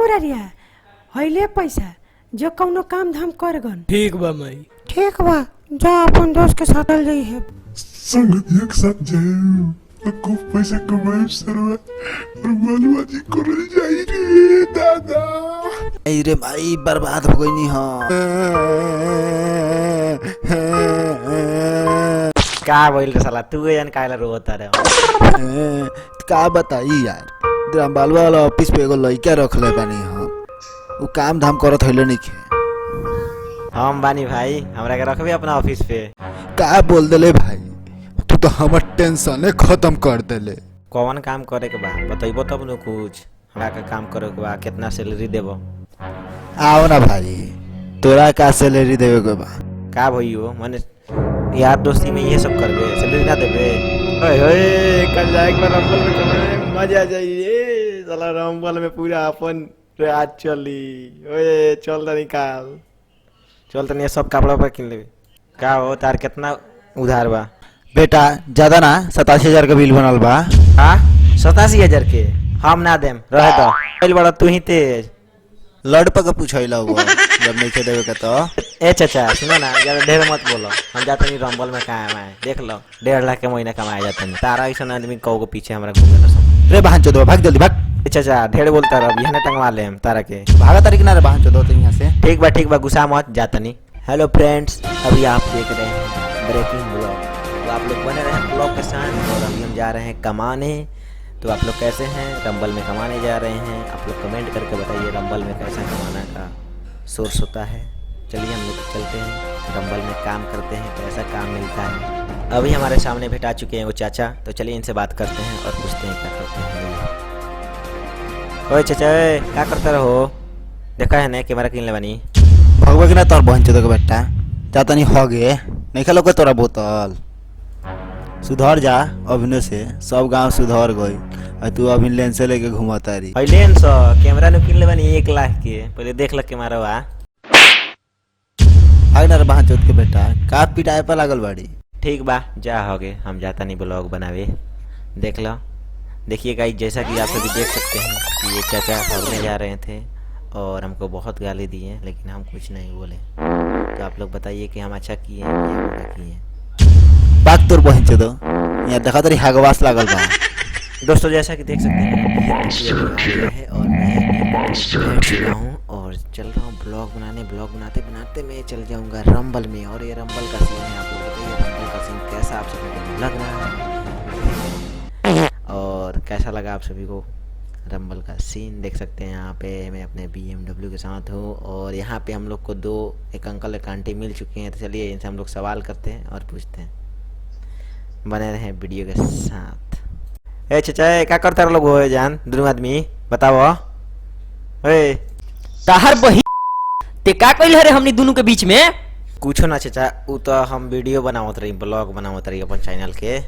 मुरारिया हईले पैसा जो कौनो काम धाम करगन। ठीक बा माई। ठीक बा, जा अपन दोस्त के साथ चल जाई है। संगत एक साथ जाए तो खूब पैसा कमाए सरवा और मालूमाजी कर जाई रे दादा। आई रे भाई बर्बाद हो गई नहीं हाँ। का बोल रे साला तू गयन काला रोता रे। का बताई यार बालवा वाला ऑफिस पे एगो लड़का रख ले बानी हम वो काम धाम करत हइले नहीं खे। हम बानी भाई हमरा के रखबे अपना ऑफिस पे। का बोल देले भाई तू तो हमर टेंशन खत्म कर देले। कौन काम करे के बा बतइबो तब न कुछ हमरा के काम करे के बा कितना सैलरी देबो। आओ ना भाई तोरा का सैलरी देवे के बा। का भइयो माने यार दोस्ती में ये सब करबे सैलरी ना देबे। ओए होए कल जाए के रंबल में कमाए मजा आ जाइए साला रंबल में पूरा अपन रात चली। ओए चल द निकाल चल तनी सब कपड़ा पर किन लेबे। का हो तार कितना उधार बा बेटा ज्यादा ना 87,000 का बिल बनल बा। हां 87,000 के हम ना देम रहे तो पहले बड़ा तू ही तेज लड़ पका पूछैला हुआ जब नहीं के देवे के तो। ए चाचा सुनो ना ज्यादा ढेर मत बोलो हम जाते नहीं रंबल में काम आए देख लो 1.5 लाख के महीना कमाया जाता नहीं तारा ऐसा आदमी कौ को पीछे हमरा घूमे ना सब। रे बहन चोदो भाग जल्दी भाग। चाचा ढेर बोलता रह यहां टंगवा ले तारा के भागा तारीख ना रे बहन चोदो तो यहां से। ठीक बा गुस्सा मत जाता नहीं। हेलो फ्रेंड्स अभी आप देख रहे हैं ब्रेकिंग ब्लॉग तो आप लोग बने रहे ब्लॉग के साथ और अभी हम जा रहे हैं कमाने। तो आप लोग कैसे हैं रंबल में कमाने जा रहे हैं आप लोग कमेंट करके बताइए रंबल में कैसा कमाना का सोर्स होता है। चलिए हम लोग चलते हैं रंबल में काम करते हैं कैसा काम मिलता है। अभी हमारे सामने भेटा चुके हैं वो चाचा तो चलिए इनसे बात करते हैं और पूछते हैं क्या करते हैं। ओए चाचा क्या करते रहो देखा है ना कैमरा किन ले बनी भगवा के ना तोर बहन चोदो के बेटा जाता नहीं हो गए नहीं खेलो को तोरा बोतल सुधर जा अभिनय से सब गांव सुधर गई और तू अभी लेंस लेके घुमाता रही। लेंस कैमरा ने किन ले बनी 1 लाख के पहले देख ल कैमरा वा आग ना बहन चोद के बेटा का पिटाए पर लागल बाड़ी। ठीक बा जा हो गए हम जाता नहीं ब्लॉग बनावे देख लो। देखिए गाइस जैसा कि आप सभी देख सकते हैं कि ये चाचा भागने जा रहे थे और हमको बहुत गाली दी है लेकिन हम कुछ नहीं बोले। तो आप लोग बताइए कि हम अच्छा किए या बुरा किए। बात तोर बहन चोदो यहाँ देखा तरी हगवास लागल बा। दोस्तों जैसा कि देख सकते हैं है और मैं बैठ चुका हूँ और चल रहा हूँ ब्लॉग बनाते बनाते मैं चल जाऊँगा रंबल में। और ये रंबल का सीन है आप लोग बताइए रंबल का सीन कैसा आप सभी को लग रहा है और कैसा लगा आप सभी को रंबल का सीन। देख सकते हैं यहाँ पे मैं अपने BMW के साथ हूँ और यहाँ पे हम लोग को एक अंकल एक आंटी मिल चुके हैं। तो चलिए इनसे हम लोग सवाल करते हैं और पूछते हैं बने रहे वीडियो के साथ। ए चाचा क्या करते लोग हो जान दोनों आदमी बताओ। ओए ताहर बही ते का कइल रे हमनी दोनों के बीच में कुछ ना चाचा उ तो हम वीडियो बनावत रही ब्लॉग बनावत रही अपन चैनल के।